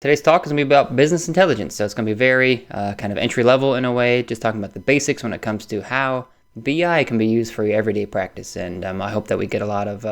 Today's talk is going to be about business intelligence. So it's going to be very kind of entry level in a way, just talking about the basics when it comes to how BI can be used for your everyday practice. And I hope that we get a lot of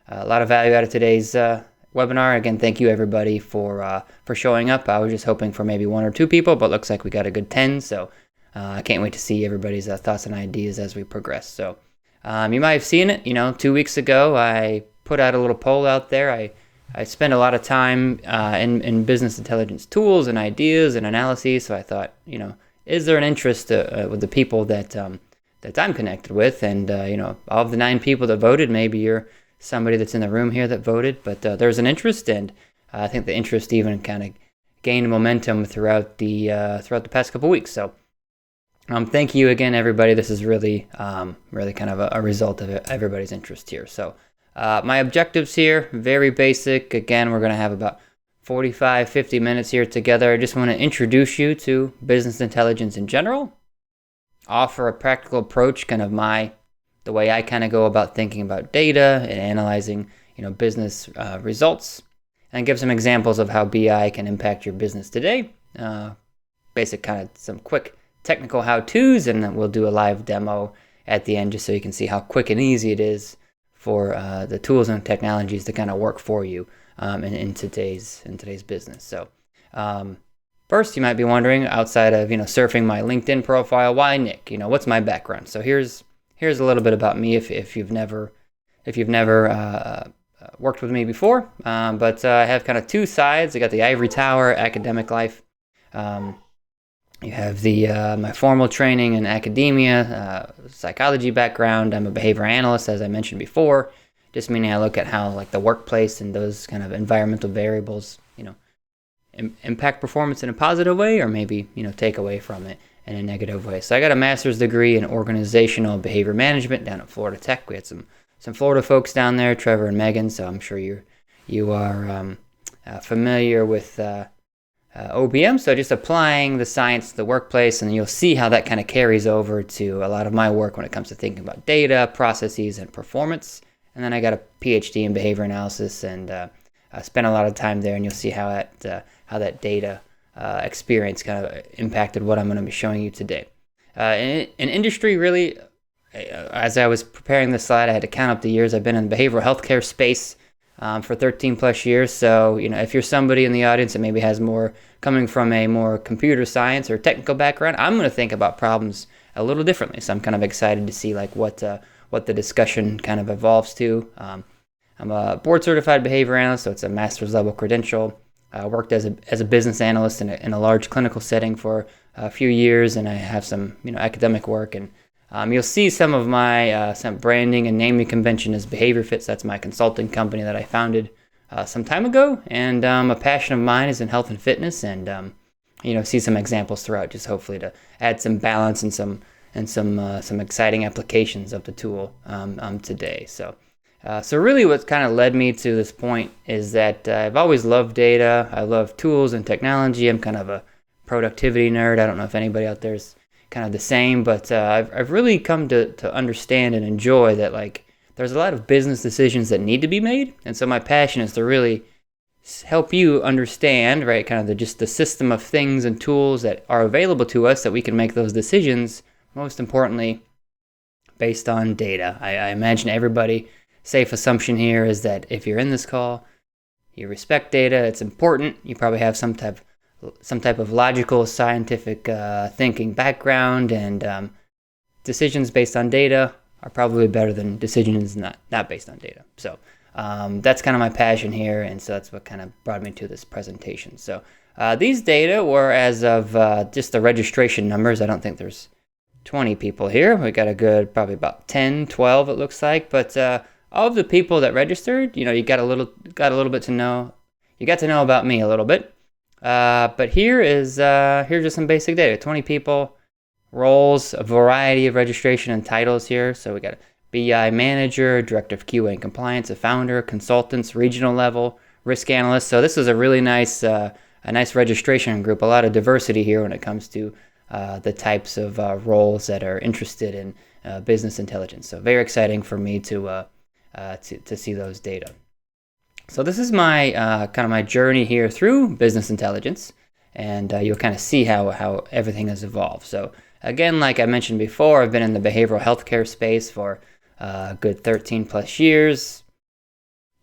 value out of today's webinar. Again, thank you everybody for showing up. I was just hoping for maybe 1 or 2 people, but looks like we got a good 10. So I can't wait to see everybody's thoughts and ideas as we progress. So you might have seen it. 2 weeks ago, I put out a little poll out there. I spend a lot of time in business intelligence tools and ideas and analyses. So I thought, is there an interest with the people that I'm connected with? And, all of the 9 people that voted, maybe you're somebody that's in the room here that voted, but there's an interest. And I think the interest even kind of gained momentum throughout the past couple weeks. So thank you again, everybody. This is really kind of a result of everybody's interest here. So my objectives here, very basic. Again, we're going to have about 45-50 minutes here together. I just want to introduce you to business intelligence in general, offer a practical approach, kind of the way I kind of go about thinking about data and analyzing, business results, and give some examples of how BI can impact your business today. Basic kind of some quick technical how-tos, and then we'll do a live demo at the end just so you can see how quick and easy it is for the tools and technologies to kind of work for you in today's business. So first, you might be wondering, outside of surfing my LinkedIn profile, why Nick? What's my background? So here's a little bit about me if you've never worked with me before. But I have kind of 2 sides. I got the ivory tower, academic life. You have my formal training in academia, psychology background. I'm a behavior analyst, as I mentioned before, just meaning I look at how the workplace and those kind of environmental variables, impact performance in a positive way, or maybe, take away from it in a negative way. So I got a master's degree in organizational behavior management down at Florida Tech. We had some Florida folks down there, Trevor and Megan. So I'm sure you are familiar with OBM, so just applying the science to the workplace, and you'll see how that kind of carries over to a lot of my work when it comes to thinking about data, processes, and performance. And then I got a PhD in behavior analysis, and I spent a lot of time there, and you'll see how that data experience kind of impacted what I'm going to be showing you today. In industry, really, as I was preparing this slide, I had to count up the years I've been in the behavioral healthcare space for 13 plus years. So, if you're somebody in the audience that maybe has more coming from a more computer science or technical background, I'm going to think about problems a little differently. So I'm kind of excited to see what the discussion kind of evolves to. I'm a board certified behavior analyst, so it's a master's level credential. I worked as a business analyst in a large clinical setting for a few years, and I have some academic work. And you'll see some of my some branding and naming convention as BehaviorFit. So that's my consulting company that I founded some time ago. And a passion of mine is in health and fitness, and see some examples throughout, just hopefully to add some balance and some exciting applications of the tool today. So really what's kind of led me to this point is that I've always loved data. I love tools and technology. I'm kind of a productivity nerd. I don't know if anybody out there is kind of the same, but I've really come to understand and enjoy that there's a lot of business decisions that need to be made, and so my passion is to really help you understand, right, kind of just the system of things and tools that are available to us that we can make those decisions, most importantly, based on data. I imagine everybody, safe assumption here is that if you're in this call, you respect data, it's important, you probably have some type of logical, scientific thinking background, and decisions based on data are probably better than decisions not based on data. So that's kind of my passion here, and so that's what kind of brought me to this presentation. So these data were as of just the registration numbers. I don't think there's 20 people here. We got a good probably about 10, 12 it looks like, but all of the people that registered, you got a little bit to know. You got to know about me a little bit. But here's just some basic data. 20 people, roles, a variety of registration and titles here. So we got a BI manager, director of QA and compliance, a founder, consultants, regional level, risk analyst. So this is a really nice registration group. A lot of diversity here when it comes to the types of roles that are interested in business intelligence. So very exciting for me to see those data. So this is my kind of my journey here through business intelligence, and you'll kind of see how everything has evolved. So again, like I mentioned before, I've been in the behavioral healthcare space for a good 13 plus years.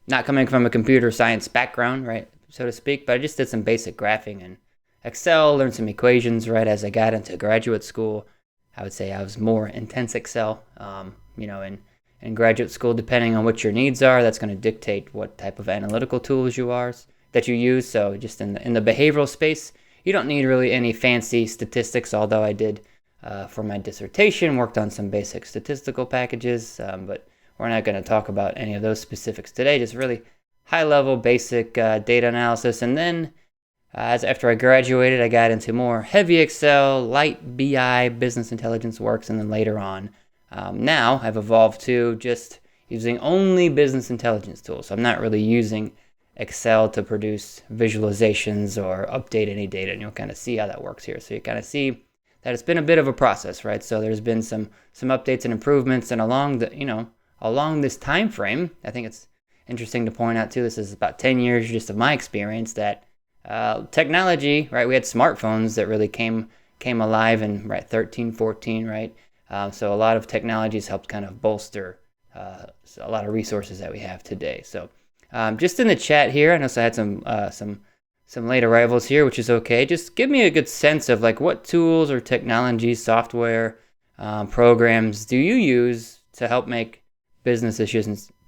Not coming from a computer science background, right, so to speak, but I just did some basic graphing in Excel, learned some equations, right, as I got into graduate school. I would say I was more intense Excel, in graduate school, depending on what your needs are, that's going to dictate what type of analytical tools that you use. So just in the behavioral space, you don't need really any fancy statistics, although I did for my dissertation, worked on some basic statistical packages, but we're not going to talk about any of those specifics today, just really high level basic data analysis. And then as after I graduated, I got into more heavy Excel, light BI, business intelligence works, and then later on, now I've evolved to just using only business intelligence tools. So I'm not really using Excel to produce visualizations or update any data, and you'll kind of see how that works here. So you kind of see that it's been a bit of a process, right? So there's been some updates and improvements, and along this time frame, I think it's interesting to point out too. This is about 10 years just of my experience that technology, right? We had smartphones that really came alive in 13, 14, right? So a lot of technologies helped kind of bolster a lot of resources that we have today. So just in the chat here, I know I had some late arrivals here, which is okay. Just give me a good sense of like what tools or technologies, software, programs do you use to help make business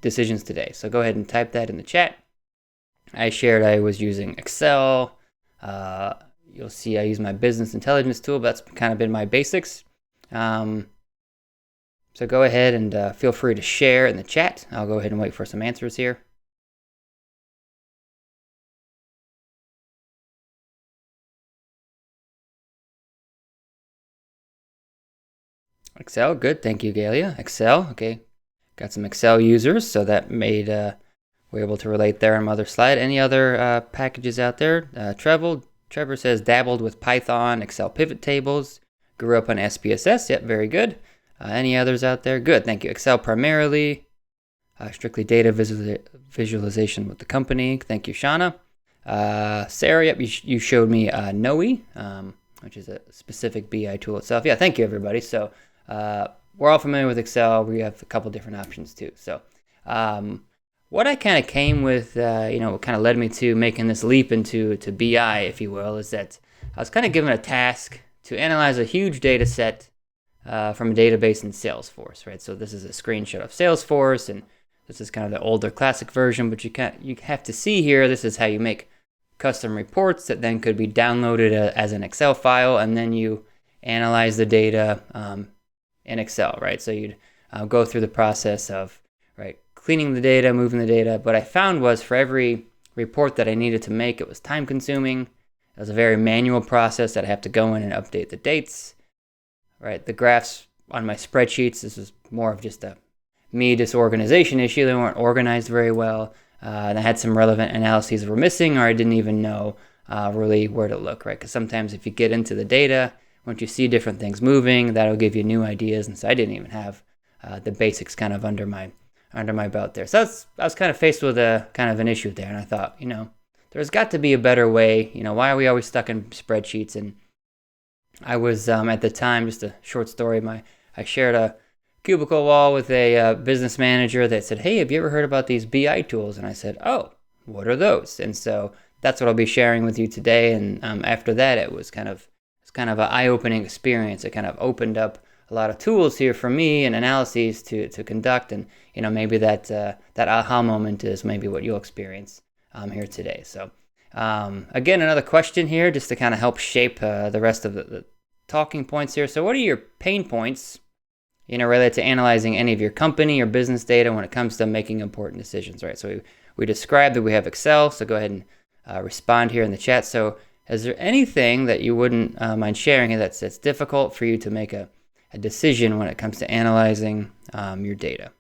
decisions today? So go ahead and type that in the chat. I shared I was using Excel. You'll see I use my business intelligence tool, but that's kind of been my basics. So go ahead and feel free to share in the chat. I'll go ahead and wait for some answers here. Excel, good. Thank you, Galia. Excel, okay. Got some Excel users, so that made we're able to relate there on my other slide. Any other packages out there? Trevor says dabbled with Python, Excel pivot tables, grew up on SPSS. Yep, very good. Any others out there? Good, thank you. Excel primarily, strictly data visualization with the company. Thank you, Shauna. Sarah, yep, you showed me Noe, which is a specific BI tool itself. Yeah, thank you, everybody. So we're all familiar with Excel. We have a couple different options too. So what I kind of came with, what kind of led me to making this leap into BI, if you will, is that I was kind of given a task to analyze a huge data set from a database in Salesforce, right? So this is a screenshot of Salesforce, and this is kind of the older classic version, but you have to see here, this is how you make custom reports that then could be downloaded as an Excel file, and then you analyze the data in Excel, right? So you'd go through the process of, right, cleaning the data, moving the data. What I found was for every report that I needed to make, it was time consuming. It was a very manual process that I have to go in and update the dates, right? The graphs on my spreadsheets, this is more of just a me disorganization issue. They weren't organized very well. And I had some relevant analyses were missing, or I didn't even know really where to look, right? Because sometimes if you get into the data, once you see different things moving, that'll give you new ideas. And so I didn't even have the basics kind of under my belt there. So I was kind of faced with a kind of an issue there, and I thought, there's got to be a better way. Why are we always stuck in spreadsheets? And I was at the time, just a short story. I shared a cubicle wall with a business manager that said, "Hey, have you ever heard about these BI tools?" And I said, "Oh, what are those?" And so that's what I'll be sharing with you today. And after that, it was kind of an eye-opening experience. It kind of opened up a lot of tools here for me and analyses to conduct, and maybe that aha moment is maybe what you'll experience here today. So again, another question here just to kind of help shape the rest of the talking points here. So what are your pain points related to analyzing any of your company or business data when it comes to making important decisions, right? So we described that we have Excel, so go ahead and respond here in the chat. So is there anything that you wouldn't mind sharing that's difficult for you to make a decision when it comes to analyzing your data?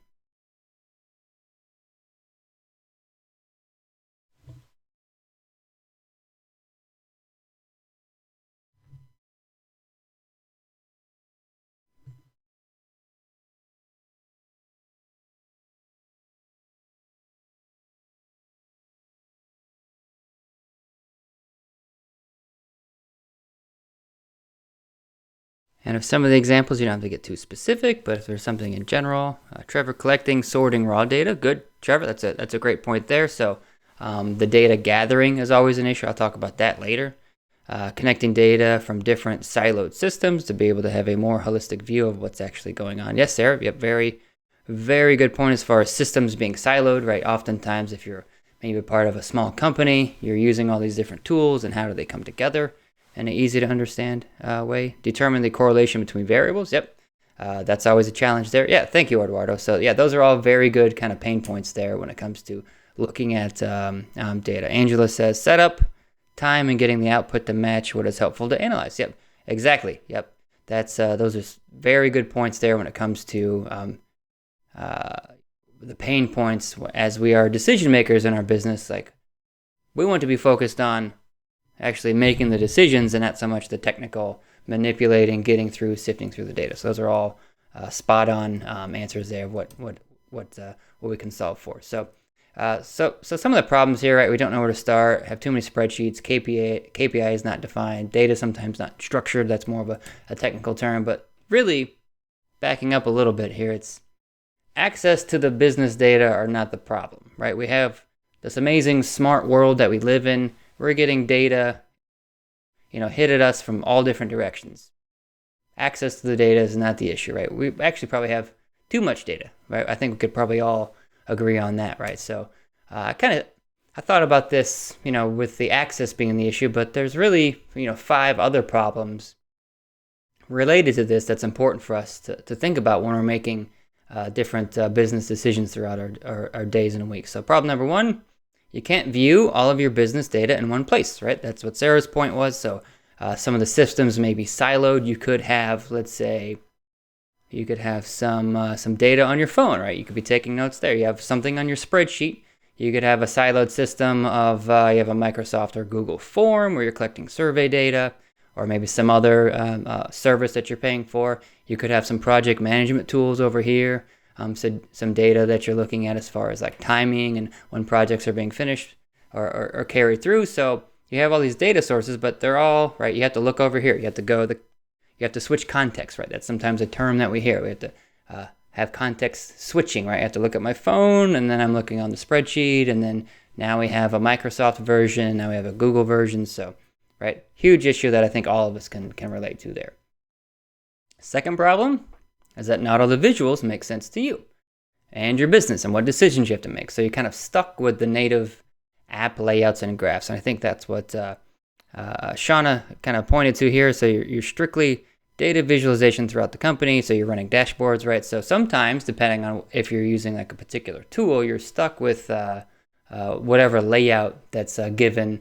And if some of the examples, you don't have to get too specific, but if there's something in general, Trevor, collecting, sorting raw data. Good, Trevor, that's a great point there. So the data gathering is always an issue. I'll talk about that later. Connecting data from different siloed systems to be able to have a more holistic view of what's actually going on. Yes, Sarah, yep, very, very good point as far as systems being siloed, right? Oftentimes, if you're maybe part of a small company, you're using all these different tools, and how do they come together in an easy to understand way? Determine the correlation between variables. Yep, that's always a challenge there. Yeah, thank you, Eduardo. So yeah, those are all very good kind of pain points there when it comes to looking at data. Angela says setup, time, and getting the output to match what is helpful to analyze. Yep, exactly. Yep, that's those are very good points there when it comes to the pain points as we are decision makers in our business. Like, we want to be focused on actually making the decisions and not so much the technical manipulating, getting through, sifting through the data. So those are all spot on answers there of what we can solve for. So some of the problems here, right? We don't know where to start, have too many spreadsheets, KPI is not defined, data sometimes not structured. That's more of a technical term, but really backing up a little bit here, it's access to the business data are not the problem, right? We have this amazing smart world that we live in. We're getting data, hit at us from all different directions. Access to the data is not the issue, right? We actually probably have too much data, right? I think we could probably all agree on that, right? So I thought about this, with the access being the issue, but there's really, 5 other problems related to this that's important for us to think about when we're making different business decisions throughout our days and weeks. So problem number 1, you can't view all of your business data in one place, right? That's what Sarah's point was. So some of the systems may be siloed. You could have, let's say, some data on your phone, right? You could be taking notes there. You have something on your spreadsheet. You could have a siloed system of, you have a Microsoft or Google form where you're collecting survey data, or maybe some other service that you're paying for. You could have some project management tools over here, so some data that you're looking at as far as like timing and when projects are being finished or carried through. So you have all these data sources, but they're all, right, you have to look over here. You have to switch context, right? That's sometimes a term that we hear. We have to have context switching, right? I have to look at my phone, and then I'm looking on the spreadsheet, and then now we have a Microsoft version, now we have a Google version. So, right, huge issue that I think all of us can relate to there. Second problem is that not all the visuals make sense to you and your business and what decisions you have to make. So you're kind of stuck with the native app layouts and graphs. And I think that's what Shauna kind of pointed to here. So you're strictly data visualization throughout the company. So you're running dashboards, right? So sometimes, depending on if you're using like a particular tool, you're stuck with whatever layout that's given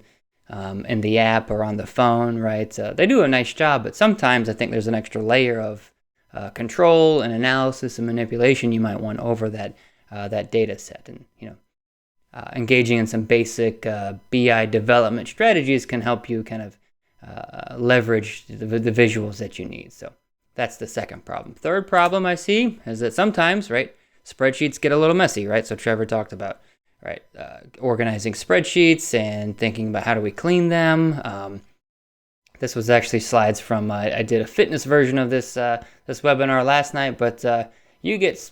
in the app or on the phone, right? They do a nice job, but sometimes I think there's an extra layer of control and analysis and manipulation you might want over that data set. And engaging in some basic BI development strategies can help you kind of leverage the visuals that you need. So that's the second problem. Third problem I see is that sometimes, right, spreadsheets get a little messy, right? So Trevor talked about, right, organizing spreadsheets and thinking about how do we clean them. This was actually slides from, I did a fitness version of this webinar last night, but you get,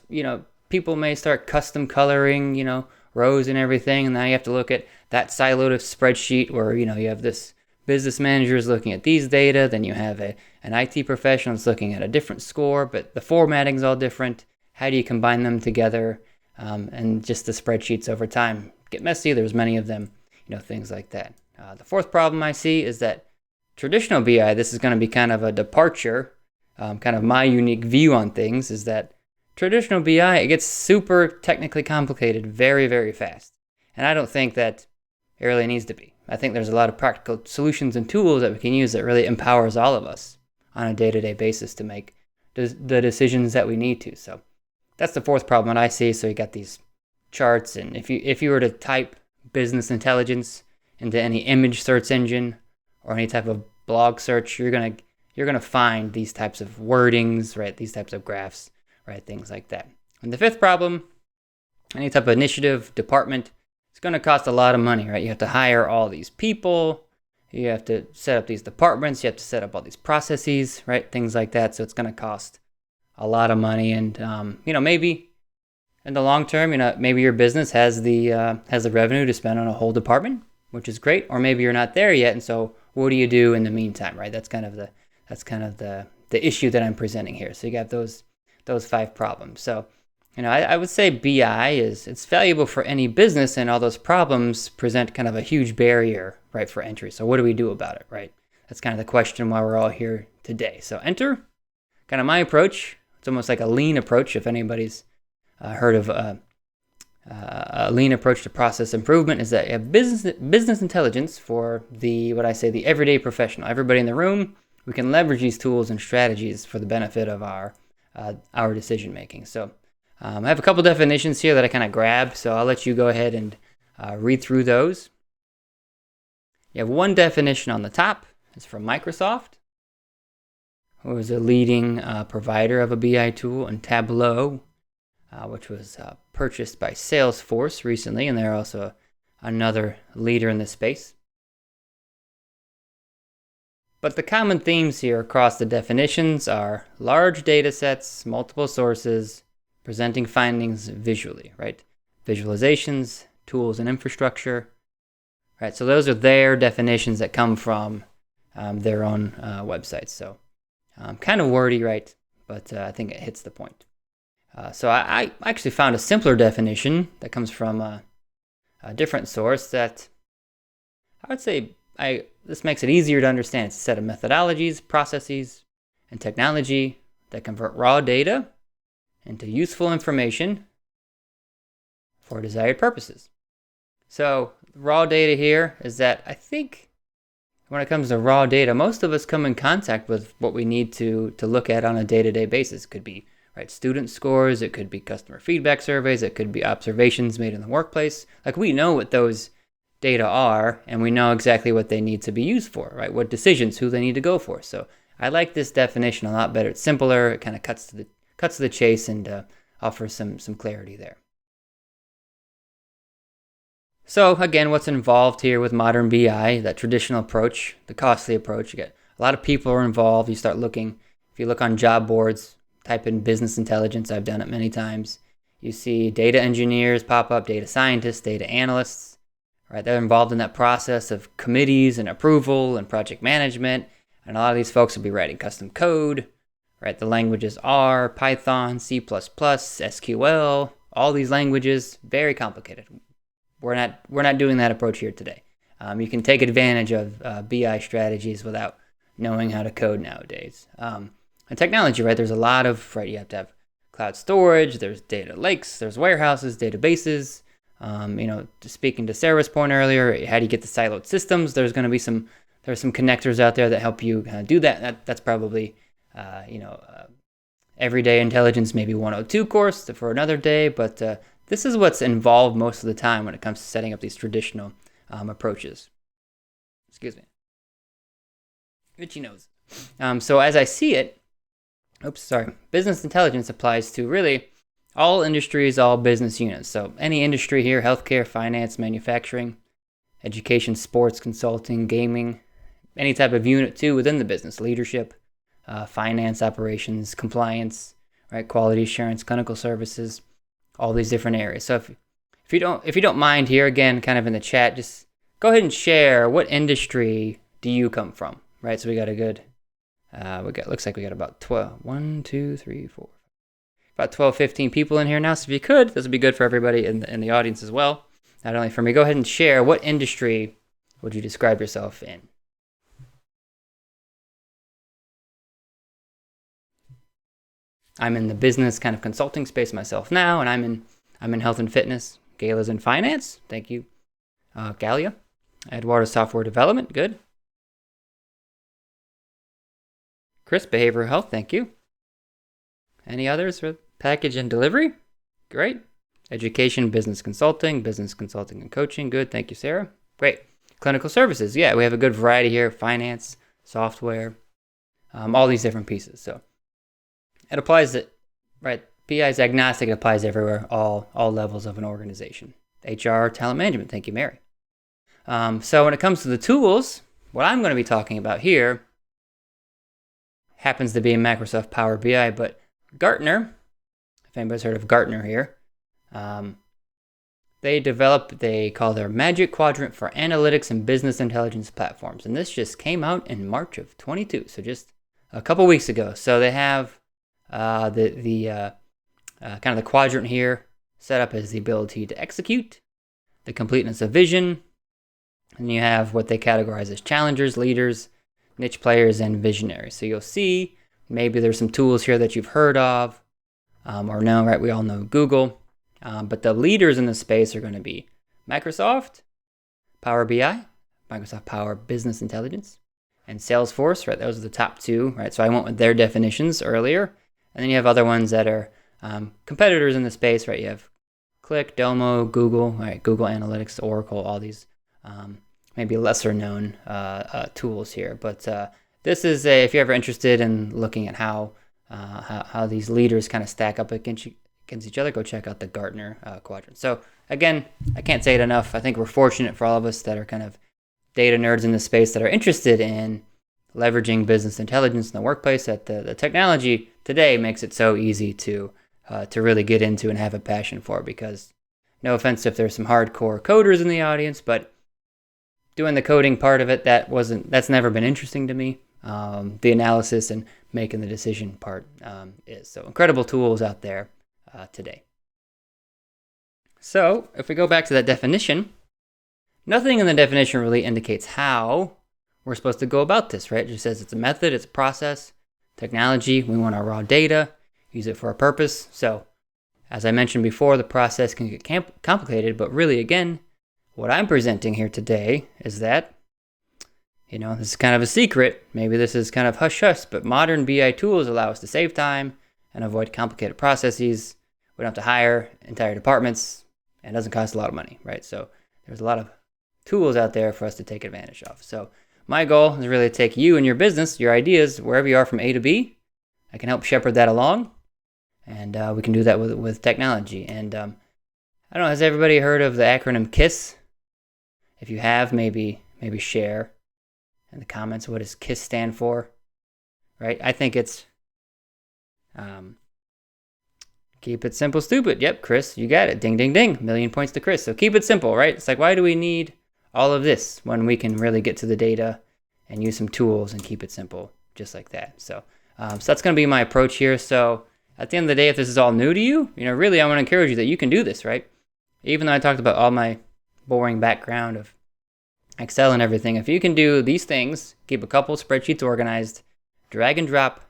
people may start custom coloring, rows and everything, and now you have to look at that siloed spreadsheet where, you have this business manager is looking at these data, then you have an IT professional that's looking at a different score, but the formatting's all different. How do you combine them together? And just the spreadsheets over time get messy. There's many of them, things like that. The fourth problem I see is that traditional BI, this is going to be kind of a departure, kind of my unique view on things, is that traditional BI, it gets super technically complicated very, very fast. And I don't think that it really needs to be. I think there's a lot of practical solutions and tools that we can use that really empowers all of us on a day-to-day basis to make the decisions that we need to. So that's the fourth problem that I see. So you got these charts, and if you were to type business intelligence into any image search engine or any type of blog search, you're gonna find these types of wordings, right? These types of graphs, right? Things like that. And the fifth problem, any type of initiative, department, it's going to cost a lot of money, right? You have to hire all these people, You have to set up these departments. You have to set up all these processes, right? Things like that. So it's going to cost a lot of money. And, maybe in the long term, maybe your business has the revenue to spend on a whole department, which is great. Or maybe you're not there yet. And so what do you do in the meantime, right? That's kind of the issue that I'm presenting here. So you got those 5 problems. So, I would say BI it's valuable for any business, and all those problems present kind of a huge barrier, right, for entry. So what do we do about it, right? That's kind of the question why we're all here today. So enter, kind of my approach. It's almost like a lean approach. If anybody's heard of a lean approach to process improvement, is that you have business intelligence for the everyday professional. Everybody in the room, we can leverage these tools and strategies for the benefit of our decision making. So I have a couple definitions here that I kind of grabbed, so I'll let you go ahead and read through those. You have one definition on the top. It's from Microsoft, who is a leading provider of a BI tool, and Tableau, which was purchased by Salesforce recently, and they're also another leader in this space. But the common themes here across the definitions are large data sets, multiple sources, presenting findings visually, right? Visualizations, tools and infrastructure, right? So those are their definitions that come from their own websites. So kind of wordy, right? But I think it hits the point. So I actually found a simpler definition that comes from a different source that I would say this makes it easier to understand. It's a set of methodologies, processes, and technology that convert raw data into useful information for desired purposes. So raw data here is that I think when it comes to raw data, most of us come in contact with what we need to look at on a day-to-day basis. It could be student scores, it could be customer feedback surveys, it could be observations made in the workplace. Like, we know what those data are, and we know exactly what they need to be used for, right? What decisions, who they need to go for. So I like this definition a lot better. It's simpler. It kind of cuts to the chase and offers some clarity there. So again, what's involved here with modern BI, that traditional approach, the costly approach, you get a lot of people are involved. You start looking, if you look on job boards, type in business intelligence. I've done it many times. You see data engineers pop up, data scientists, data analysts, right? They're involved in that process of committees and approval and project management. And a lot of these folks will be writing custom code, right? The languages are Python, C++, SQL, all these languages, very complicated. We're not doing that approach here today. You can take advantage of BI strategies without knowing how to code nowadays. And technology, right? There's a lot of, right? You have to have cloud storage. There's data lakes. There's warehouses, databases. Speaking to Sarah's point earlier, how do you get the siloed systems? There's some connectors out there that help you do that. That's probably, everyday intelligence, maybe 102 course for another day. But this is what's involved most of the time when it comes to setting up these traditional approaches. Excuse me. Itchy nose. So as I see it, business intelligence applies to really all industries, all business units. So any industry here, healthcare, finance, manufacturing, education, sports, consulting, gaming, any type of unit too within the business, leadership, finance, operations, compliance, right, quality assurance, clinical services, all these different areas. So if you don't mind here, again, kind of in the chat, just go ahead and share what industry do you come from, right? So we got a good, looks like we got about 12, 1, 2, 3, 4, about 12, 15 people in here now. So if you could, this would be good for everybody in the audience as well. Not only for me, go ahead and share what industry would you describe yourself in? I'm in the business kind of consulting space myself now, and I'm in health and fitness. Gayla's in finance. Thank you. Galia. Eduardo, software development. Good. Chris, behavioral health. Thank you. Any others? Package and delivery. Great. Education, business consulting and coaching. Good. Thank you, Sarah. Great. Clinical services. Yeah, we have a good variety here. Finance, software, all these different pieces. So it applies to, right? BI is agnostic. It applies everywhere, all levels of an organization. HR, talent management. Thank you, Mary. So when it comes to the tools, what I'm going to be talking about here happens to be in Microsoft Power BI, but Gartner, if anybody's heard of Gartner here, they call their Magic Quadrant for Analytics and Business Intelligence Platforms. And this just came out in March of 22, so just a couple weeks ago. So they have kind of the quadrant here set up as the ability to execute, the completeness of vision, and you have what they categorize as challengers, leaders, niche players, and visionaries. So you'll see maybe there's some tools here that you've heard of or know, right? We all know Google. But the leaders in the space are going to be Microsoft, Power BI, Microsoft Power Business Intelligence, and Salesforce, right? Those are the top two, right? So I went with their definitions earlier. And then you have other ones that are competitors in the space, right? You have Click, Domo, Google, right? Google Analytics, Oracle, all these maybe lesser known tools here. But this is if you're ever interested in looking at how these leaders kind of stack up against each other, go check out the Gartner quadrant. So again, I can't say it enough. I think we're fortunate for all of us that are kind of data nerds in the space that are interested in leveraging business intelligence in the workplace, that the technology today makes it so easy to really get into and have a passion for, because no offense if there's some hardcore coders in the audience, but doing the coding part of it, that's never been interesting to me. The analysis and making the decision part is. So incredible tools out there today. So if we go back to that definition, nothing in the definition really indicates how we're supposed to go about this, right? It just says it's a method, it's a process, technology. We want our raw data, use it for a purpose. So as I mentioned before, the process can get complicated, but really, again, what I'm presenting here today is that, this is kind of a secret. Maybe this is kind of hush-hush, but modern BI tools allow us to save time and avoid complicated processes. We don't have to hire entire departments, and it doesn't cost a lot of money, right? So there's a lot of tools out there for us to take advantage of. So my goal is really to take you and your business, your ideas, wherever you are from A to B. I can help shepherd that along, and we can do that with technology. And I don't know, has everybody heard of the acronym KISS? If you have, maybe share in the comments what does KISS stand for, right? I think it's keep it simple, stupid. Yep, Chris, you got it. Ding, ding, ding. 1,000,000 points to Chris. So keep it simple, right? It's like, why do we need all of this when we can really get to the data and use some tools and keep it simple, just like that? So that's going to be my approach here. So at the end of the day, if this is all new to you, really I want to encourage you that you can do this, right? Even though I talked about all my boring background of Excel and everything, if you can do these things, keep a couple spreadsheets organized, drag and drop,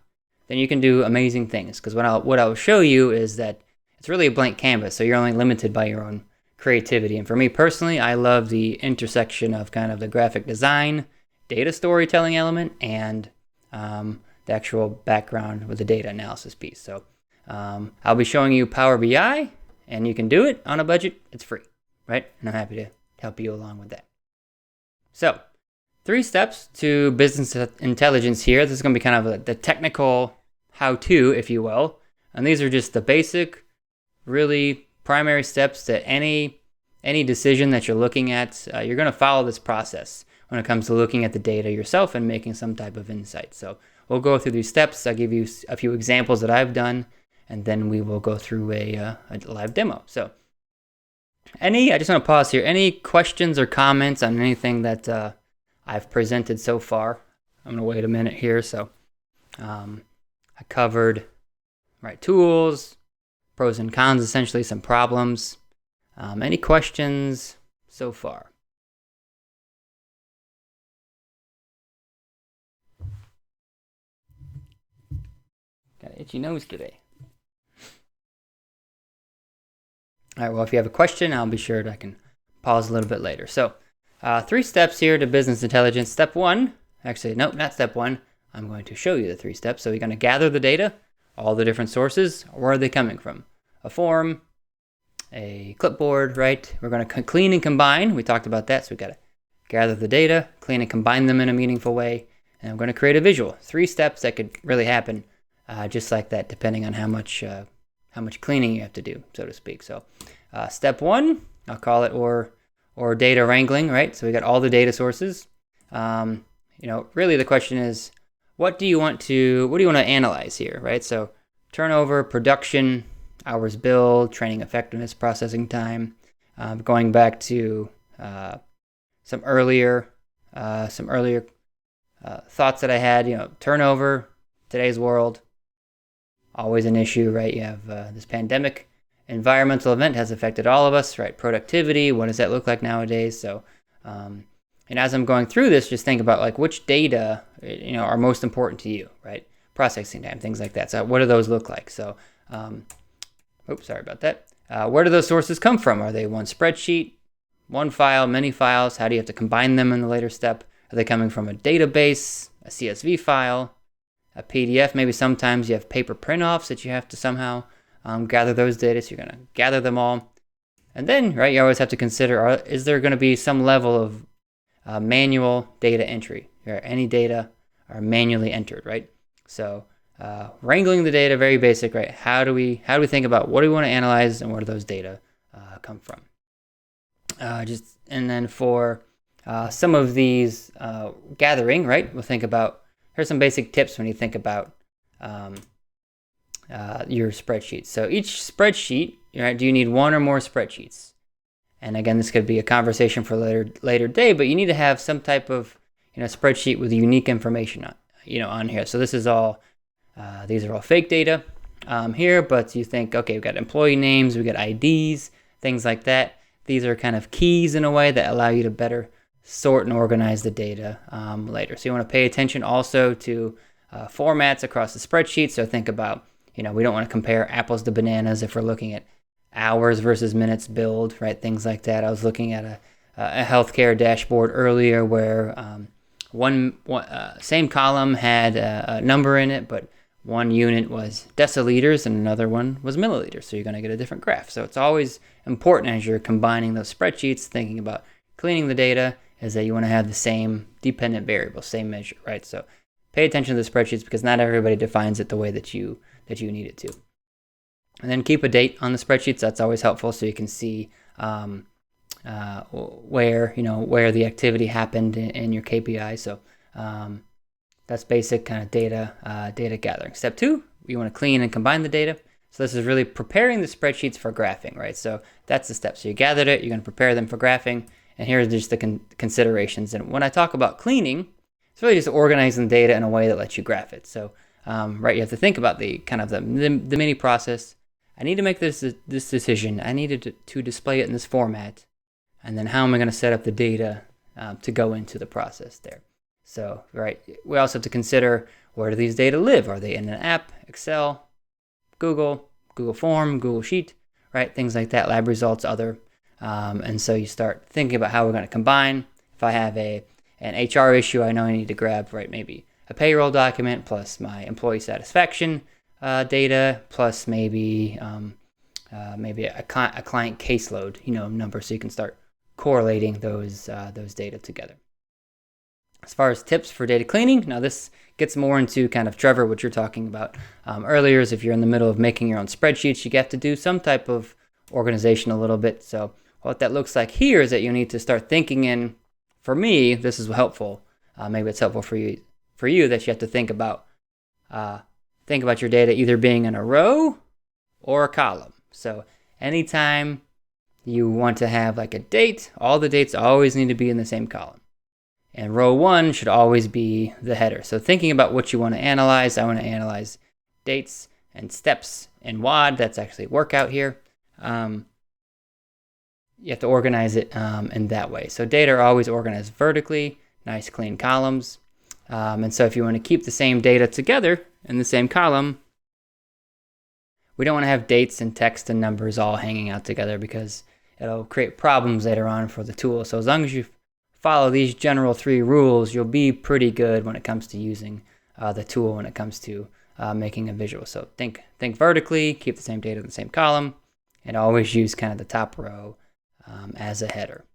then you can do amazing things. Because what I'll show you is that it's really a blank canvas, so you're only limited by your own creativity. And for me personally, I love the intersection of kind of the graphic design, data storytelling element, and the actual background with the data analysis piece. So I'll be showing you Power BI, and you can do it on a budget. It's free, right? And I'm happy to help you along with that. So 3 steps to business intelligence here. This is going to be kind of the technical how-to, if you will. And these are just the basic, really primary steps that any decision that you're looking at, you're going to follow this process when it comes to looking at the data yourself and making some type of insight. So we'll go through these steps. I'll give you a few examples that I've done, and then we will go through a live demo. So I just want to pause here. Any questions or comments on anything that I've presented so far? I'm going to wait a minute here. So I covered tools, pros and cons, essentially some problems. Any questions so far? Got an itchy nose today. All right, well, if you have a question, I'll be sure I can pause a little bit later. So 3 steps here to business intelligence. Step 1, actually, nope, not step 1. I'm going to show you the 3 steps. So you're going to gather the data, all the different sources. Where are they coming from? A form, a clipboard, right? We're going to clean and combine. We talked about that. So we got to gather the data, clean and combine them in a meaningful way. And I'm going to create a visual. 3 steps that could really happen just like that, depending on how much cleaning you have to do, so to speak. So step 1, I'll call it or data wrangling, right? So we got all the data sources. really the question is, what do you want to analyze here, right? So turnover, production, hours billed, training effectiveness, processing time. Going back to some earlier thoughts that I had, turnover, today's world, always an issue, right? You have this pandemic, environmental event has affected all of us, right? Productivity, what does that look like nowadays? So, and as I'm going through this, just think about like which data, are most important to you, right? Processing time, things like that. So what do those look like? So, oops, sorry about that. Where do those sources come from? Are they one spreadsheet, one file, many files? How do you have to combine them in the later step? Are they coming from a database, a CSV file, a PDF? Maybe sometimes you have paper print-offs that you have to somehow gather those data, so you're going to gather them all. And then, right, you always have to consider, is there going to be some level of manual data entry, where any data are manually entered, right? So wrangling the data, very basic, right? How do we think about what do we want to analyze and where do those data come from? And then for some of these gathering, right? We'll think about, here's some basic tips when you think about your spreadsheet. So each spreadsheet, right? Do you need one or more spreadsheets? And again, this could be a conversation for later day, but you need to have some type of spreadsheet with unique information on here. So this is all these are all fake data here, but you think, okay, we've got employee names, we've got IDs, things like that. These are kind of keys in a way that allow you to better sort and organize the data later. So you want to pay attention also to formats across the spreadsheet. So think about, we don't want to compare apples to bananas if we're looking at hours versus minutes billed, right? Things like that. I was looking at a healthcare dashboard earlier where one same column had a number in it, but one unit was deciliters and another one was milliliters. So you're going to get a different graph. So it's always important as you're combining those spreadsheets, thinking about cleaning the data, is that you want to have the same dependent variable, same measure, right? So pay attention to the spreadsheets because not everybody defines it the way that you need it to. And then keep a date on the spreadsheets. That's always helpful, so you can see where the activity happened in your KPI. So that's basic kind of data gathering. Step 2, you want to clean and combine the data. So this is really preparing the spreadsheets for graphing, right? So that's the step. So you gathered it, you're going to prepare them for graphing, and here's just the considerations. And when I talk about cleaning, it's really just organizing the data in a way that lets you graph it. So right, you have to think about the kind of the mini process. I need to make this decision. I needed to display it in this format. And then how am I going to set up the data to go into the process there? So, right, we also have to consider, where do these data live? Are they in an app, Excel, Google Form, Google Sheet, right? Things like that, lab results, other. And so you start thinking about how we're going to combine. If I have an HR issue, I know I need to grab, right, maybe a payroll document plus my employee satisfaction data plus maybe a client caseload number, so you can start correlating those data together. As far as tips for data cleaning, now this gets more into kind of, Trevor, what you're talking about earlier, is if you're in the middle of making your own spreadsheets, you have to do some type of organization a little bit. So what that looks like here is that you need to start thinking in, for me, this is helpful. Maybe it's helpful for you that you have to think about your data either being in a row or a column. So anytime you want to have like a date, all the dates always need to be in the same column. And row 1 should always be the header. So thinking about what you want to analyze, I want to analyze dates and steps and WOD. That's actually workout here. You have to organize it in that way. So data are always organized vertically, nice clean columns. And so if you want to keep the same data together in the same column, we don't want to have dates and text and numbers all hanging out together because it'll create problems later on for the tool. So as long as you follow these general 3 rules, you'll be pretty good when it comes to using the tool when it comes to making a visual. So think vertically, keep the same data in the same column, and always use kind of the top row as a header.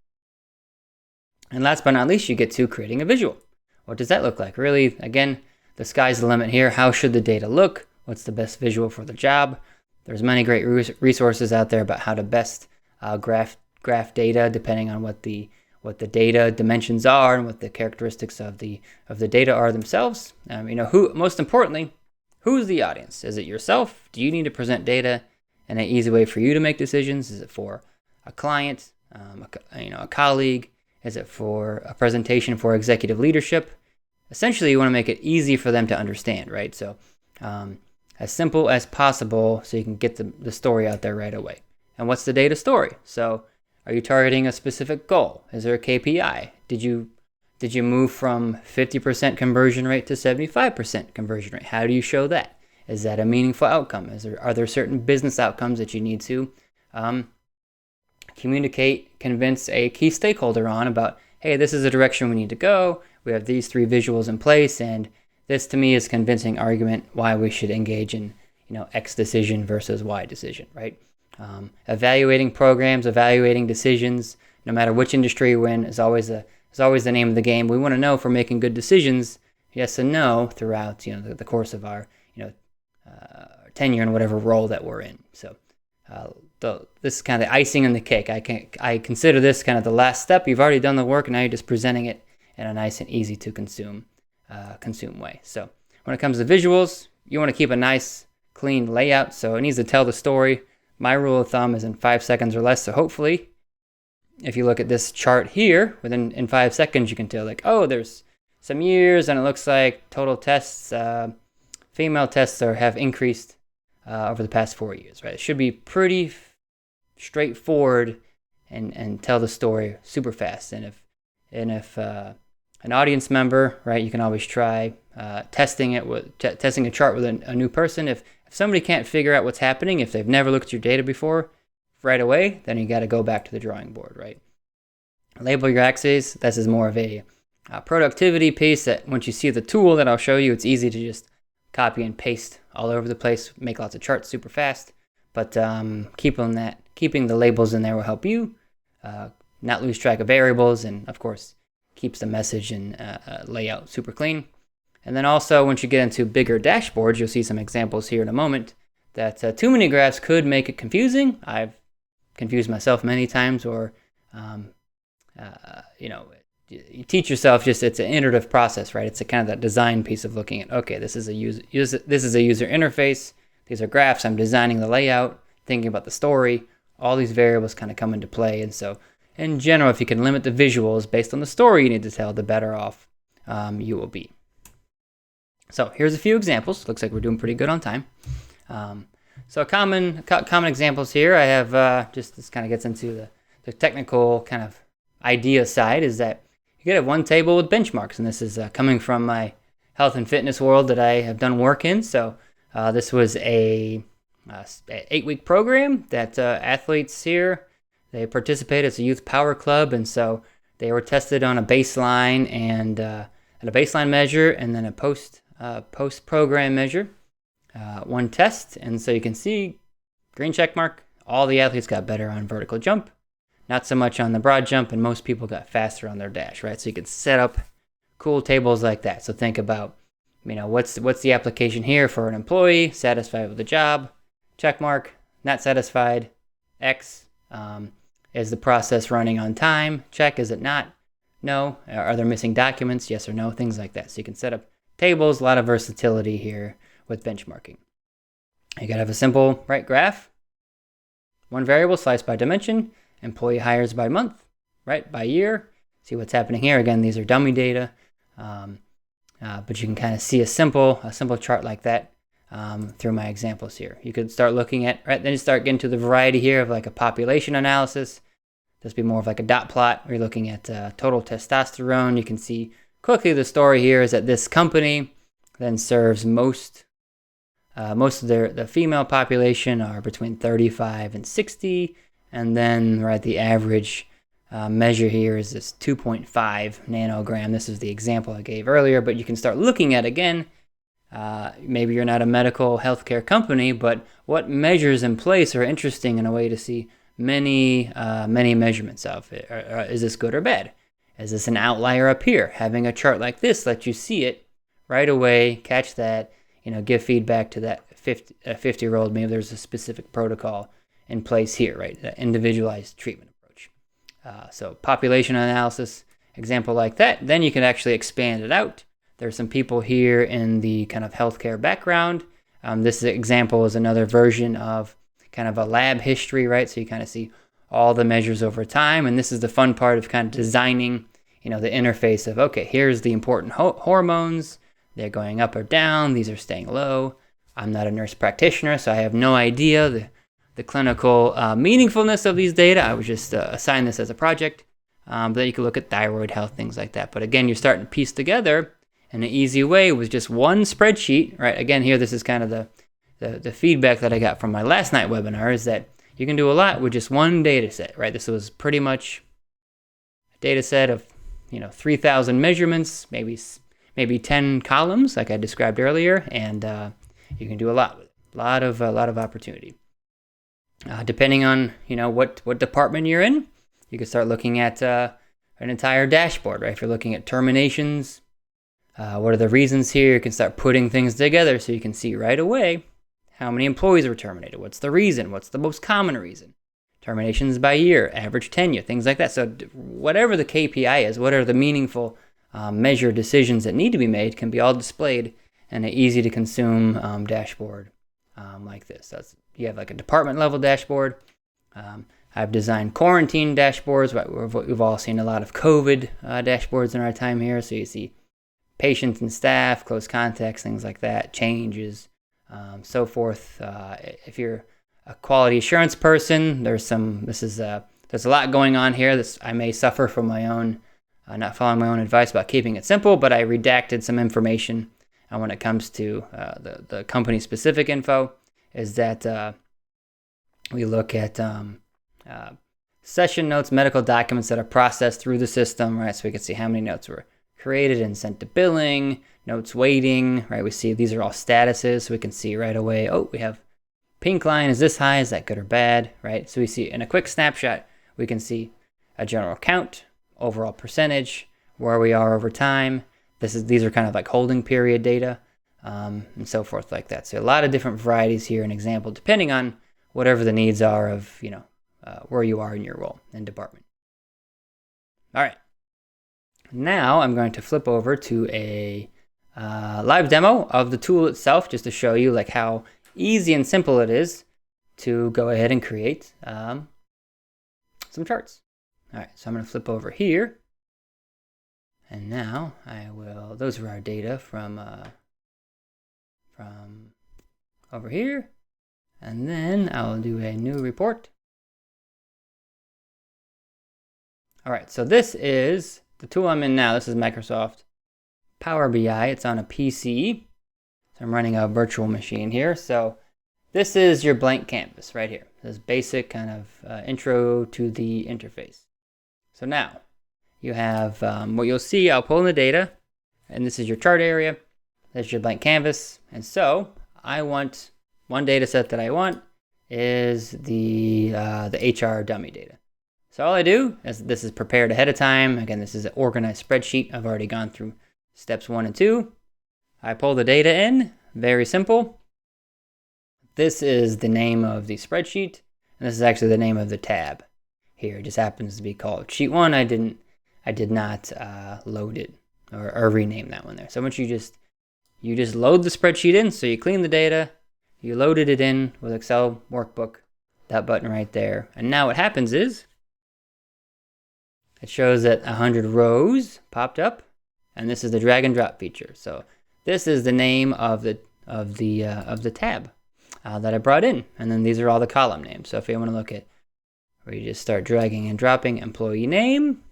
And last but not least, you get to creating a visual. What does that look like? Really, again, the sky's the limit here. How should the data look? What's the best visual for the job? There's many great resources out there about how to best graph data depending on what the what the data dimensions are and what the characteristics of the data are themselves. Who, most importantly, who's the audience? Is it yourself? Do you need to present data in an easy way for you to make decisions? Is it for a client, a colleague? Is it for a presentation for executive leadership? Essentially, you want to make it easy for them to understand, right? So as simple as possible so you can get the story out there right away. And what's the data story? So are you targeting a specific goal? Is there a KPI? Did you move from 50% conversion rate to 75% conversion rate? How do you show that? Is that a meaningful outcome? Are there certain business outcomes that you need to communicate, convince a key stakeholder on about, hey, this is the direction we need to go. We have these 3 visuals in place, and this to me is convincing argument why we should engage in X decision versus Y decision, right? Evaluating programs, evaluating decisions, no matter which industry we're in, is always the name of the game. We want to know if we're making good decisions, yes and no, throughout the course of our tenure in whatever role that we're in. So this is kind of the icing on the cake. I consider this kind of the last step. You've already done the work, and now you're just presenting it in a nice and easy to consume way. So when it comes to visuals, you want to keep a nice, clean layout. So it needs to tell the story. My rule of thumb is in 5 seconds or less. So hopefully, if you look at this chart here, in 5 seconds, you can tell there's some years, and it looks like total tests, female tests have increased over the past 4 years, right? It should be pretty straightforward and tell the story super fast. And if an audience member, right, you can always try testing a chart with a new person. If somebody can't figure out what's happening, if they've never looked at your data before, right away, then you got to go back to the drawing board, right? Label your axes. This is more of a productivity piece that once you see the tool that I'll show you, it's easy to just copy and paste all over the place, make lots of charts super fast. But keeping the labels in there will help you not lose track of variables, and of course keeps the message and layout super clean. And then also, once you get into bigger dashboards, you'll see some examples here in a moment that too many graphs could make it confusing. I've confused myself many times, or you teach yourself. It's an iterative process, right? It's a kind of that design piece of looking at, okay, this is a user interface. These are graphs. I'm designing the layout, thinking about the story. All these variables kind of come into play. And so in general, if you can limit the visuals based on the story you need to tell, the better off you will be. So here's a few examples. Looks like we're doing pretty good on time. So common examples here. I have just this kind of gets into the technical kind of idea side, is that you could have one table with benchmarks, and this is coming from my health and fitness world that I have done work in. So this was a 8-week program that athletes here, they participate as a youth power club, and so they were tested on a baseline and a baseline measure, and then a post program measure. One test, and so you can see green check mark. All the athletes got better on vertical jump, not so much on the broad jump, and most people got faster on their dash, right? So you could set up cool tables like that. So think about, what's the application here for an employee? Satisfied with the job, check mark. Not satisfied, X. Is the process running on time? Check. Is it not? No. Are there missing documents? Yes or no? Things like that. So you can set up tables. A lot of versatility here with benchmarking. You gotta have a simple graph. One variable sliced by dimension. Employee hires by month, right? By year. See what's happening here. Again, these are dummy data, but you can kind of see a simple chart like that through my examples here. You could start looking at, right? Then you start getting to the variety here of like a population analysis. This would be more of like a dot plot where you're looking at total testosterone. You can see quickly the story here is that this company then serves most of the female population are between 35 and 60. And then, right, the average measure here is this 2.5 nanogram. This is the example I gave earlier, but you can start looking at, again, maybe you're not a medical healthcare company, but what measures in place are interesting in a way to see many measurements of it. Is this good or bad? Is this an outlier up here? Having a chart like this lets you see it right away, catch that, give feedback to that 50-year-old. Maybe there's a specific protocol in place here, right? That individualized treatment approach. So population analysis, example like that, then you can actually expand it out. There's some people here in the kind of healthcare background. This example is another version of kind of a lab history, right? So you kind of see all the measures over time. And this is the fun part of kind of designing, the interface of, okay, here's the important hormones. They're going up or down. These are staying low. I'm not a nurse practitioner, so I have no idea the clinical meaningfulness of these data. I was just assigned this as a project. But then you can look at thyroid health, things like that. But again, you're starting to piece together in an easy way with just one spreadsheet, right? Again, here, this is kind of the feedback that I got from my last night webinar, is that you can do a lot with just one data set, right? This was pretty much a data set of 3,000 measurements, maybe 10 columns, like I described earlier, and you can do a lot with it. A lot of opportunity. Depending on what department you're in, you can start looking at an entire dashboard, right? If you're looking at terminations, what are the reasons here? You can start putting things together so you can see right away how many employees were terminated. What's the reason? What's the most common reason? Terminations by year, average tenure, things like that. So whatever the KPI is, what are the meaningful measure decisions that need to be made, can be all displayed in an easy to consume dashboard like this. So you have like a department level dashboard. I've designed quarantine dashboards. We've all seen a lot of COVID dashboards in our time here. So you see patients and staff, close contacts, things like that, changes, so forth. If you're a quality assurance person, there's a lot going on here. I may suffer from my own, not following my own advice about keeping it simple, but I redacted some information. And when it comes to the company specific info, is that we look at session notes, medical documents that are processed through the system, right? So we can see how many notes were created and sent to billing, notes waiting, right? We see these are all statuses, so we can see right away, oh, we have pink line is this high, is that good or bad, right? So we see in a quick snapshot, we can see a general count, overall percentage, where we are over time. These are kind of like holding period data, and so forth like that. So a lot of different varieties here, an example, depending on whatever the needs are of, where you are in your role and department. All right. Now I'm going to flip over to a live demo of the tool itself, just to show you like how easy and simple it is to go ahead and create some charts. All right, so I'm going to flip over here. And now those are our data from over here. And then I'll do a new report. All right, so this is the tool I'm in now. This is Microsoft Power BI. It's on a PC. So I'm running a virtual machine here. So this is your blank canvas right here. This basic kind of intro to the interface. So now you have what you'll see, I'll pull in the data, and this is your chart area. That's your blank canvas. And so I want one data set that I want is the HR dummy data. So all I do is this is prepared ahead of time. Again, this is an organized spreadsheet. I've already gone through steps 1 and 2. I pull the data in, very simple. This is the name of the spreadsheet, and this is actually the name of the tab here. It just happens to be called Sheet 1. I did not load it or rename that one there. So once you just load the spreadsheet in, so you clean the data, you loaded it in with Excel workbook, that button right there. And now what happens is it shows that 100 rows popped up, and this is the drag and drop feature. So this is the name of the tab that I brought in, and then these are all the column names. So if you want to look at where you just start dragging and dropping employee name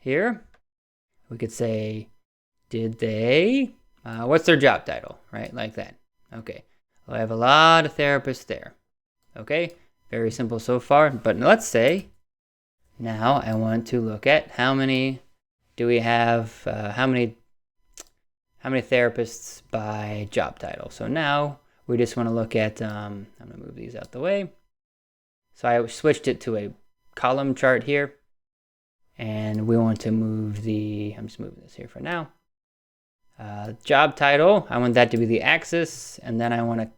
here, we could say, did they? What's their job title, right? Like that. Okay. Well, I have a lot of therapists there. Okay. Very simple so far. But let's say now I want to look at how many do we have? How many therapists by job title? So now we just want to look at. I'm gonna move these out the way. So I switched it to a column chart here, and we want to move I'm just moving this here for now. Job title, I want that to be the axis, and then I want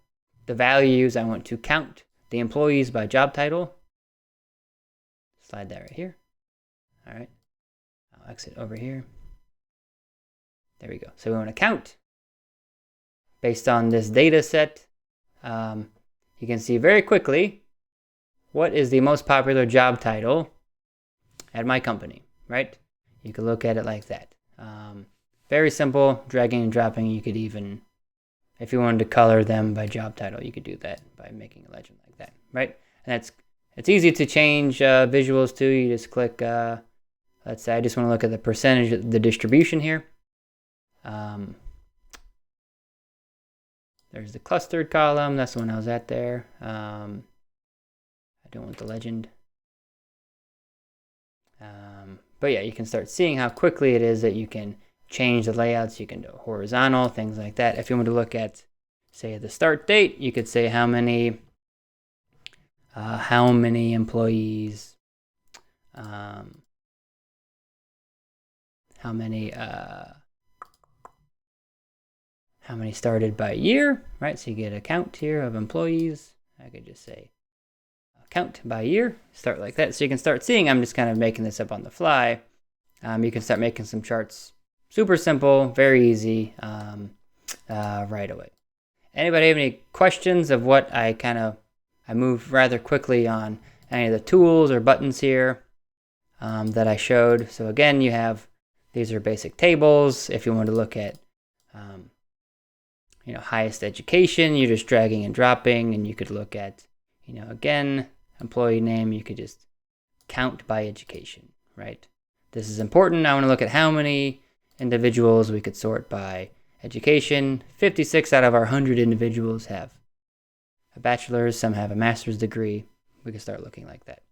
to count the employees by job title. slide that right here. All right, I'll exit over here. There we go. So we want to count based on this data set. You can see very quickly what is the most popular job title at my company, right? You could look at it like that. Very simple, dragging and dropping. You could even, if you wanted to color them by job title, you could do that by making a legend like that, right? And it's easy to change visuals too. You just click, let's say I just want to look at the percentage of the distribution here. There's the clustered column. That's the one I was at there. I don't want the legend. But yeah, you can start seeing how quickly it is that you can change the layouts. You can do horizontal, things like that. If you want to look at, say, the start date, you could say how many employees, how many started by year, right? So you get a count here of employees. I could just say count by year, start like that. So you can start seeing, I'm just kind of making this up on the fly. You can start making some charts. Super simple, very easy, right away. Anybody have any questions of what I moved rather quickly on any of the tools or buttons here that I showed? So again, these are basic tables. If you want to look at highest education, you're just dragging and dropping, and you could look at, again, employee name, you could just count by education, right? This is important. I want to look at how many individuals we could sort by education. 56 out of our 100 individuals have a bachelor's, some have a master's degree. We can start looking like that.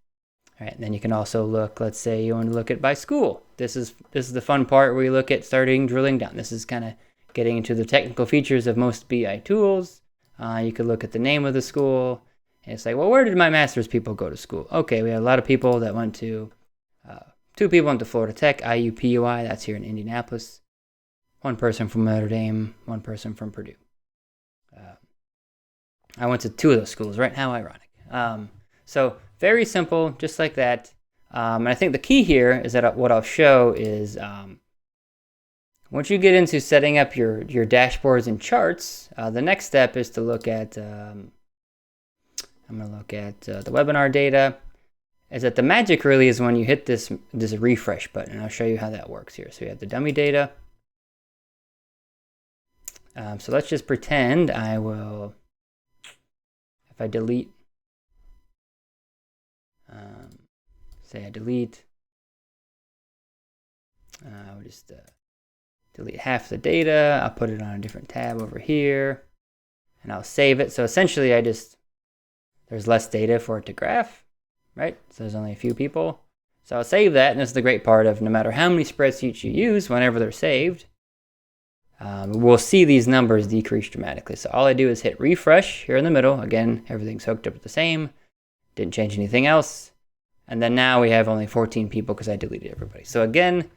All right, and then you can also look, let's say you want to look at by school. This is the fun part where you look at drilling down. This is kind of getting into the technical features of most BI tools. You could look at the name of the school. And it's like, well, where did my master's people go to school? Okay, we have a lot of people that went to, 2 people went to Florida Tech, IUPUI, that's here in Indianapolis. 1 person from Notre Dame, 1 person from Purdue. I went to 2 of those schools, right? How ironic. So very simple, just like that. And I think the key here is that what I'll show is once you get into setting up your dashboards and charts, the next step is to look at, I'm going to look at the webinar data. Is that the magic really is when you hit this refresh button. And I'll show you how that works here. So we have the dummy data. So let's just pretend I will, if I delete, say I delete, I'll just delete half the data. I'll put it on a different tab over here, and I'll save it. So essentially there's less data for it to graph, right? So there's only a few people. So I'll save that, and this is the great part of no matter how many spreadsheets you use, whenever they're saved, we'll see these numbers decrease dramatically. So all I do is hit refresh here in the middle. Again, everything's hooked up the same. Didn't change anything else. And then now we have only 14 people because I deleted everybody. So again,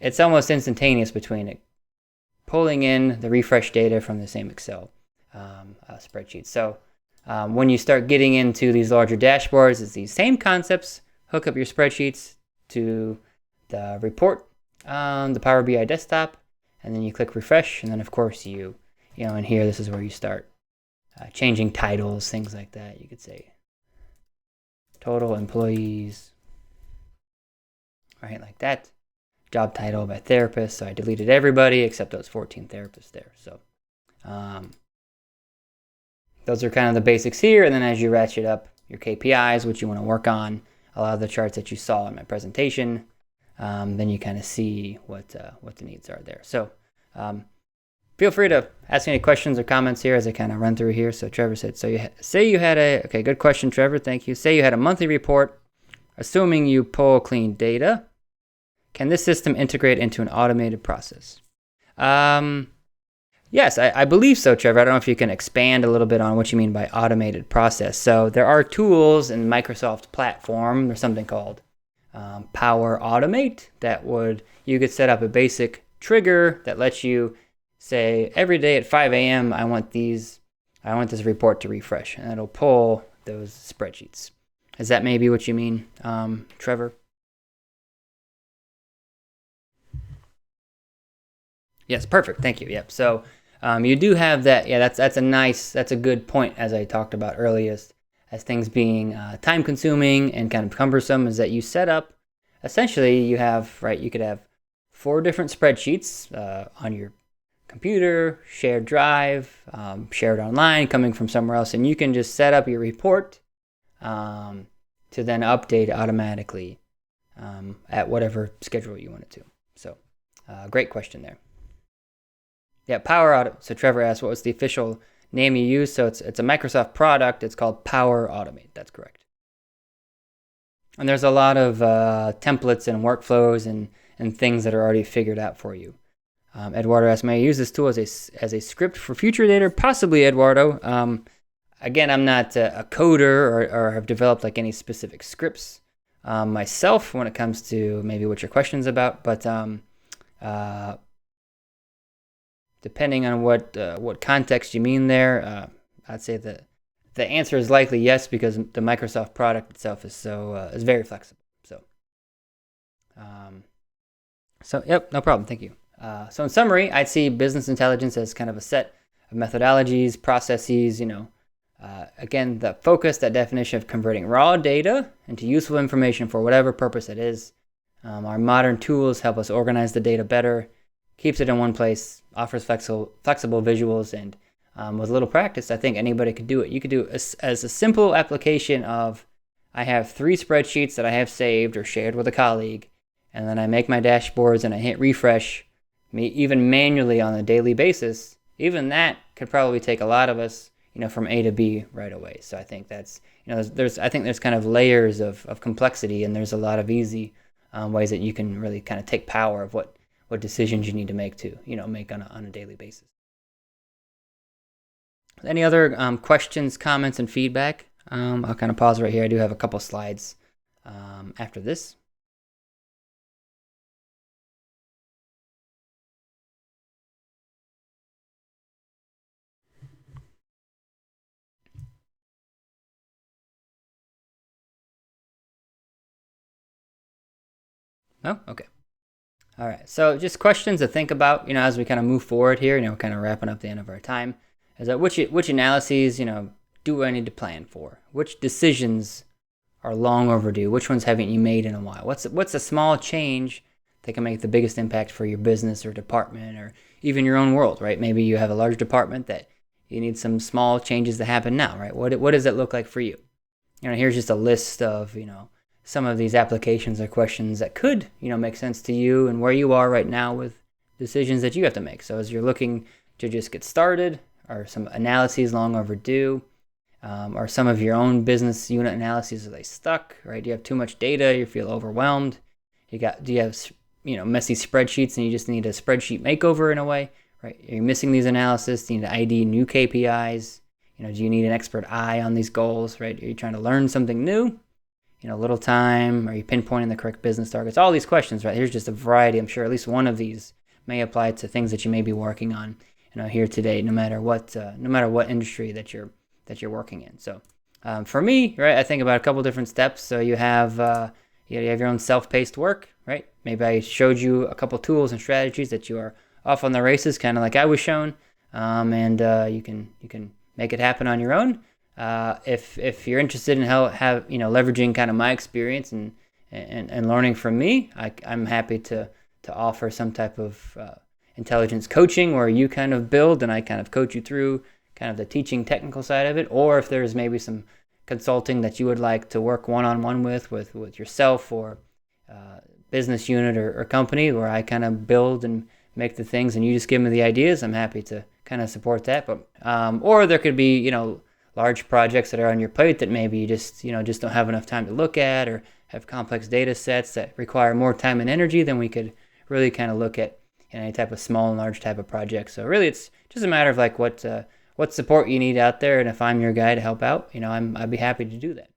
it's almost instantaneous between it pulling in the refresh data from the same Excel spreadsheet. So when you start getting into these larger dashboards, it's these same concepts. Hook up your spreadsheets to the report on the Power BI desktop, and then you click refresh, and then of course in here, this is where you start changing titles, things like that. You could say total employees, right, like that. Job title by therapist, so I deleted everybody except those 14 therapists there. So those are kind of the basics here, and then as you ratchet up your KPIs, which you want to work on, a lot of the charts that you saw in my presentation, then you kind of see what the needs are there. So feel free to ask any questions or comments here as I kind of run through here. So Trevor said, okay, good question, Trevor, thank you. Say you had a monthly report, assuming you pull clean data. Can this system integrate into an automated process? Yes, I believe so, Trevor. I don't know if you can expand a little bit on what you mean by automated process. So there are tools in Microsoft platform. There's something called Power Automate you could set up a basic trigger that lets you say every day at 5 a.m. I want this report to refresh, and it'll pull those spreadsheets. Is that maybe what you mean, Trevor? Yes, perfect. Thank you. Yep. So you do have that. Yeah, that's a good point, as I talked about earlier, as things being time consuming and kind of cumbersome, is that you set up, essentially you have, right, you could have 4 different spreadsheets on your computer, shared drive, shared online, coming from somewhere else, and you can just set up your report to then update automatically at whatever schedule you want it to. So great question there. Yeah, Power Automate. So Trevor asked, what was the official name you use? So it's a Microsoft product. It's called Power Automate. That's correct. And there's a lot of templates and workflows and things that are already figured out for you. Eduardo asked, may I use this tool as a script for future data? Possibly, Eduardo. Again, I'm not a coder or have developed like any specific scripts myself when it comes to maybe what your question's about, but depending on what context you mean there, I'd say that the answer is likely yes, because the Microsoft product itself is is very flexible. So yep, no problem. Thank you. So in summary, I'd see business intelligence as kind of a set of methodologies, processes. Again, the focus, that definition of converting raw data into useful information for whatever purpose it is. Our modern tools help us organize the data better, keeps it in one place, offers flexible visuals, and with a little practice, I think anybody could do it. You could do it as a simple application of, I have 3 spreadsheets that I have saved or shared with a colleague, and then I make my dashboards and I hit refresh, even manually on a daily basis. Even that could probably take a lot of us, from A to B right away. So I think that's, there's kind of layers of complexity, and there's a lot of easy ways that you can really kind of take power of what decisions you need to make make on a daily basis. Any other questions, comments, and feedback? I'll kind of pause right here. I do have a couple slides after this. Oh, okay. All right, so just questions to think about, as we kind of move forward here, we're kind of wrapping up the end of our time, is that which analyses, do I need to plan for? Which decisions are long overdue? Which ones haven't you made in a while? What's a small change that can make the biggest impact for your business or department or even your own world, right? Maybe you have a large department that you need some small changes to happen now, right? What does it look like for you? Here's just a list of, some of these applications or questions that could, make sense to you and where you are right now with decisions that you have to make. So as you're looking to just get started, are some analyses long overdue? Are some of your own business unit analyses, are they stuck, right? Do you have too much data? You feel overwhelmed? Do you have, messy spreadsheets and you just need a spreadsheet makeover in a way, right? Are you missing these analysis? Do you need to ID new KPIs? Do you need an expert eye on these goals, right? Are you trying to learn something new? Little time, are you pinpointing the correct business targets? All these questions, right? Here's just a variety. I'm sure at least one of these may apply to things that you may be working on, here today, no matter what industry that you're working in. So, for me, right, I think about a couple different steps. So you have your own self-paced work, right? Maybe I showed you a couple tools and strategies that you are off on the races, kind of like I was shown, and you can make it happen on your own. If you're interested in leveraging kind of my experience and learning from me, I'm happy to offer some type of intelligence coaching where you kind of build and I kind of coach you through kind of the teaching technical side of it. Or if there's maybe some consulting that you would like to work one-on-one with yourself or business unit or company, where I kind of build and make the things and you just give me the ideas, I'm happy to kind of support that. But or there could be large projects that are on your plate that maybe you just don't have enough time to look at, or have complex data sets that require more time and energy, then we could really kind of look at any type of small and large type of project. So really it's just a matter of like what support you need out there, and if I'm your guy to help out, I'd be happy to do that.